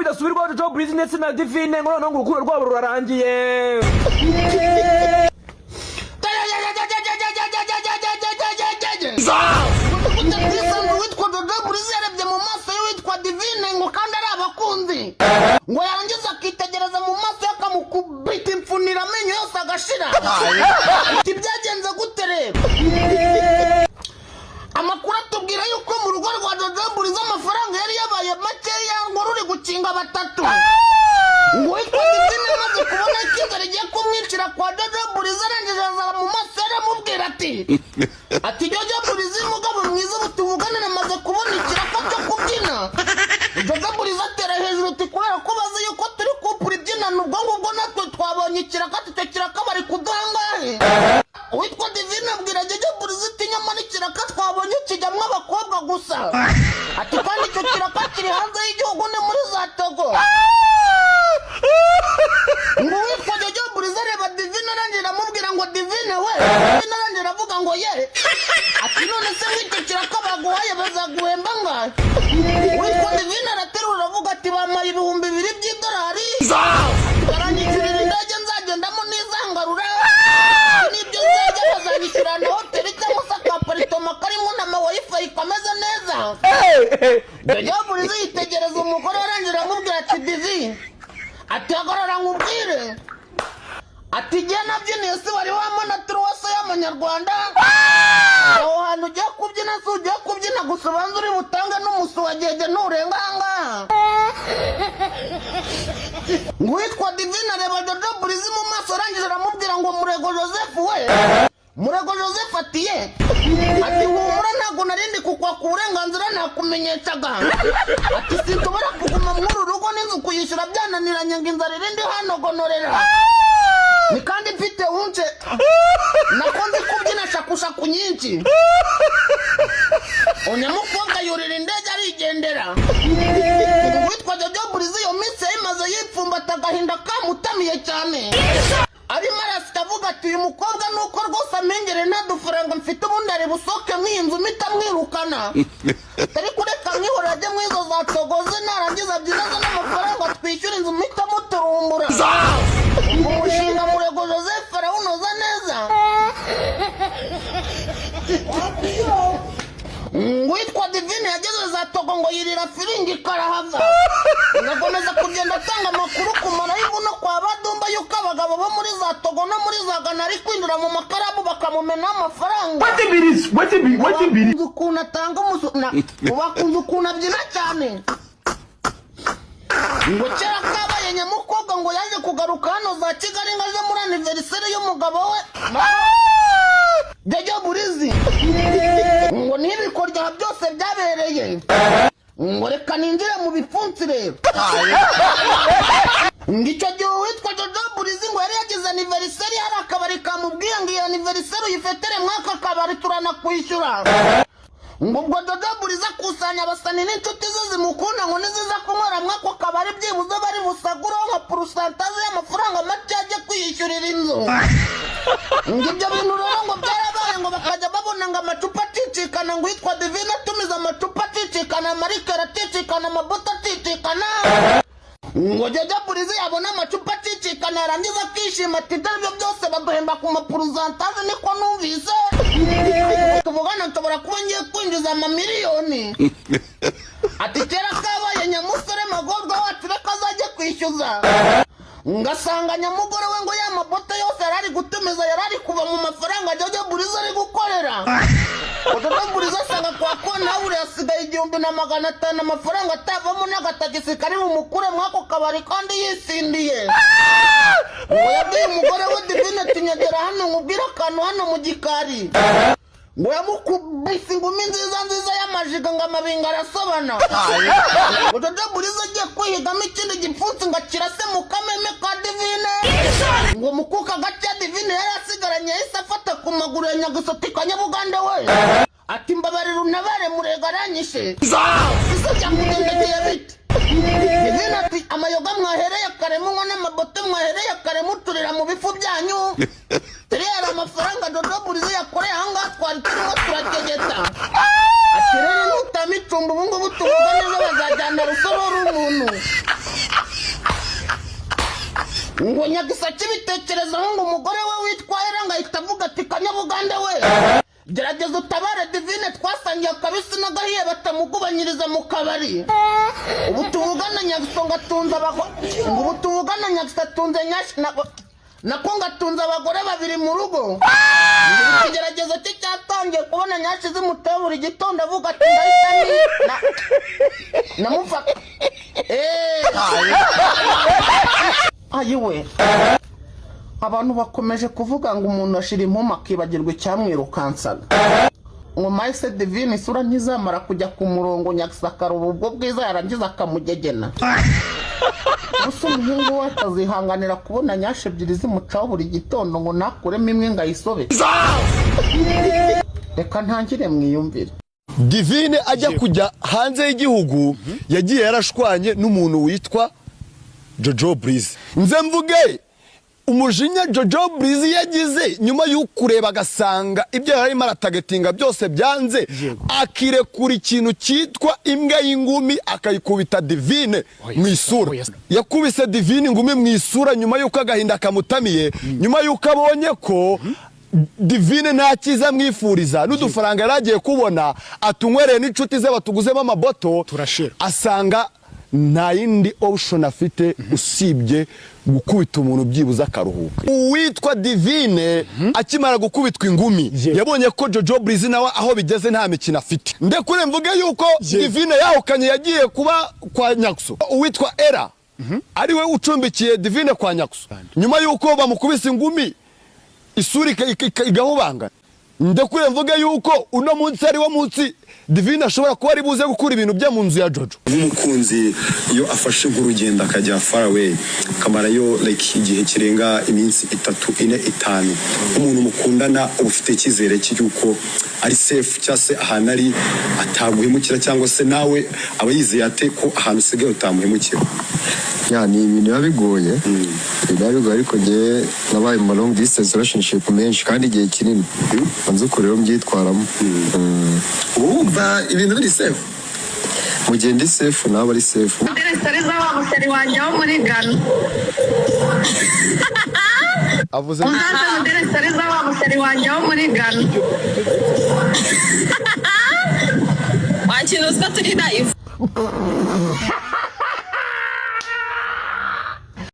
bidasubirwaho Jojo Business na Divine ngo noneho urukundo rwabo rurarangiye. Witwa Jojo Business yarebye mu maso y'uwitwa Divine ngo kandi ari abakunzi ngo yarangiza akitegereza mu maso yakamukubita imfunira amenyo yose agashira. Ati byagenze gute rero? Amakuru atubwira yuko mu rugo rwa Jojo Business amafaranga yari yabaye makeya ngo ruri gukinga batatu. Ngo witwa Divine maze kubona ikinzara rigiye kumwicira kwa Jojo Business arangije azara mu maso yaramubwira ati Jojo Business mugabo mwiza butuvugane namaze kubona ikiraka cyo kubyina. Jojo Business atera hejuru ati kubera ko bazi yuko turi kupura ibyinano ubwo ngubwo natwe twabonye ikiraka icyo kiraka bari kuduhangahe. Witwa Divine abwira Jojo Business ati nyamara ikiraka twabonye kijyamwo abakobwa gusa. Ati kandi icyo kiraka kiri hanze y'igihugu ni muri za Togo. Ngo witwa Jojo Business areba Divine arangije amubwira ngo Divine we. Divine arangije avuga ngo ye. Ati none se nk'icyo kiraka baguhaye bazaguhemba ngahe? Witwa Divine araterura avuga ati bamaye $2,000 by'idolari. Baranyishyurira indege nzagendamo n'izangarura. Nibyo nzajya bazanyishyura na hoteli cyangwa se akaparitoma karimo na wifi kameze neza. Jojo Business yitegereza umugore arangije amubwira ati Divine. Ati hagarara nkubwire. Ati igihe nabyiniye si wari wamona turuwase y'amanyarwanda. Aho hantu ugiye kubyina si ugiye kubyina gusa ubanza uri butange n'umusu wa gege nturenganga. Ngo witwa Divine areba Jojo Business mu maso arangije aramubwira ngo Murego Joseph we. Murego Joseph ati ye. Ati humura ntabwo narindi kukwaka uburenganzira nakumenyeshaga. Ati sinshobora kuguma mw'uru rugo n'inzu kuyishyura byananiranye ngo inzara irindi hano gonorera. Ni kandi mfite wunce nako nzi kubyina shakushaku nyinshi. Unyamukobwa yurira indege arigendera. Witwa Jojo Business iyo minsi yayimaze yipfumbata agahinda kamutamiye cyane. Arimo arasita avuga ati uyu mukobwa nuko rwose amenyere nta dufaranga mfite ubundi ari busoke mw'inzu mpita mwirukana. Tari kureka mwihora ajye mwizo za Togoze narangiza byizaza n'amafaranga twishyura inzu mpita muturumbura. Umushinga Murego Joseph arawunoza neza. Witwa Divine yageze za Togo ngo yirira firingi karahava. Ngakomeza kugenda atanga amakuru ku marayibu no kwa Badumba yuko abagabo bo muri za Togo no muri za Ghana ari kwinjira mu makarabu bakamumena amafaranga. What ukuntu atanga umusuna ubakunze ukuntu abyina cyane. Ngo kera kabaye nyamukobwa ngo yaje kugaruka hano za Kigali ngo aje muri anniversaire y'umugabo we Jojo Business. Ngo n'ibikorwa byose byabereye. Ngo reka ninjire mu bipfunsi rero. Ngicyo gihe witwa Jojo Business ngo yari yagize anniversaire hari akabari kamubwiye ngo iyo anniversaire uyifetere mwaka kabari turanakwishyura. Ngo ubwo Jojo Business akusanya abasani n'inshuti ze zimukunda ngo niziza kunywera mwako kabari byibuze bari busaguraho nka pourcentage y'amafaranga make ajye kwiyishyurira inzu. Ngo ibyo bintu rero ngo byarabaye ngo bakajya babona ngo amacupa acicikana ngo witwa Divine atumiza amacupa acicikana amarikeri acicikana amabuto acicikana. Ngo Jojo Business yabona amacupa acicikana yarangiza akishima ati ibyo byose baduhemba ku mapurusantaje niko numvise. Tuvugana nshobora kuba ngiye kwinjiza amamiliyoni. Ati kera kabaye nyamusore magorwa wacu reka azajye kwishyuza. Ngasanga nyamugore we ngo ya maboto yose yarari gutumiza yarari kuva mu mafaranga Jojo Business ari gukorera. Jojo Business asanga kwa kona uri asigaye 1,500 amafaranga atavamo n'agatagisi kari bumukure mwako kabari kandi yisindiye. Ngo yabwiye umugore we Divine ati nyagera hano nkubwira akantu hano mu gikari. Ngo yamukubise ingumi nziza y'amajiga ngo amabinga arasobana. Jojo Business agiye kwihigamo ikindi gipfunsi ngo kirase mu kameme ka Divine. Ngo mukuka gace ya Divine yari asigaranye yahise afata ku maguru ya Nyagusoti Kanyabuganda we. Ati mbabarira unabare Murego aranyishe. Ise cyamugendekeye bite. Divine ati amayoga mwahereye kare munywa n'amabote mwahereye kare muturira mu bifu byanyu. Rero amafaranga Jojo Business yakoreye ahangaha twari turimo turategeta. Ati rero nutamicumba ubu ngubu tuvuga neza bazajyana rusororo umuntu. ngo Nyagisaki bitekerezaho ngo umugore we witwaye ngahita avuga ati Kanyabugande we gerageza utabare Divine twasangiye akabisi n'agahiye batamugubanyiriza mu kabari. Ubu tuvugana Nyagisonga atunze abagore, ubu tuvugana Nyagisa atunze Nyashi nako ngatunze abagore babiri mu rugo. Ikigeragezo cye cyatangiye kubona Nyashi zimuteye buri gitondo avuga ati ndahita namufata. Ayiwe abantu bakomeje kuvuga ngo umuntu ashira impuma akibagirwa icyamwirukansaga. Ngo Maise Divine isura ntizamara kujya ku murongo Nyagisakara ubwo bwiza yarangiza akamugegena. Gusa umuhungu we atazihanganira kubona Nyashi ebyiri zimucaho buri gitondo ngo nakuremo imwe ngayisobe. Reka ntangire mwiyumvire. Divine ajya kujya hanze y'igihugu yagiye yarashwanye n'umuntu witwa Jojo Breeze. Nze mvuge umujinya Jojo Breeze yagize nyuma y'ukureba agasanga ibyo yarimo aratagetinga byose byanze, akirekura ikintu cyitwa imbwa y'ingumi akayikubita Divine mu isura. Yakubise Divine ingumi mu isura nyuma y'uko agahinda kamutamiye, nyuma y'uko abonye ko Divine nta cyiza mwifuriza n'udufaranga yaragiye kubona atunywereye n'inshuti ze batuguzemo amaboto turashira, asanga nta yindi option afite usibye gukubita umuntu byibuza akaruhuka. Uwitwa Divine akimara gukubitwa ingumi yabonye ko Jojo Breeze nawe aho bigeze nta mikino afite. Ndekure mvuge yuko Divine yahukanye yagiye kuba kwa Nyakso. Uwitwa Era ariwe ucumbikiye Divine kwa Nyakso nyuma yuko bamukubise ingumi isuri igahubanga. Ndekure mvuge yuko uno munsi ari wo munsi Divine ashobora kuba ari buze gukura ibintu bye mu nzu ya Jojo. Umukunzi iyo afashe urugendo akajya far away kamarayo like igihe kirenga iminsi 3, 4, 5, umuntu mukundana ubufite ikizere cy'uko ari safe cyase ahantu ari ataguhemukira cyangwa se nawe aba yizeye ate ko ahantu usigaye utamuhemukira. Yani ibintu yabigoye bigabigoye ariko ngiye nabaye mu long distance relationship menshi kandi igihe kinini banze kurero mbyitwaramo. Urumva ibintu biri safe mu gihe ndi safe nawe ari safe. Sari zawa musari wanje wo muri Ghana avuze sari zawa musari wanje wo muri Ghana wakintu turi live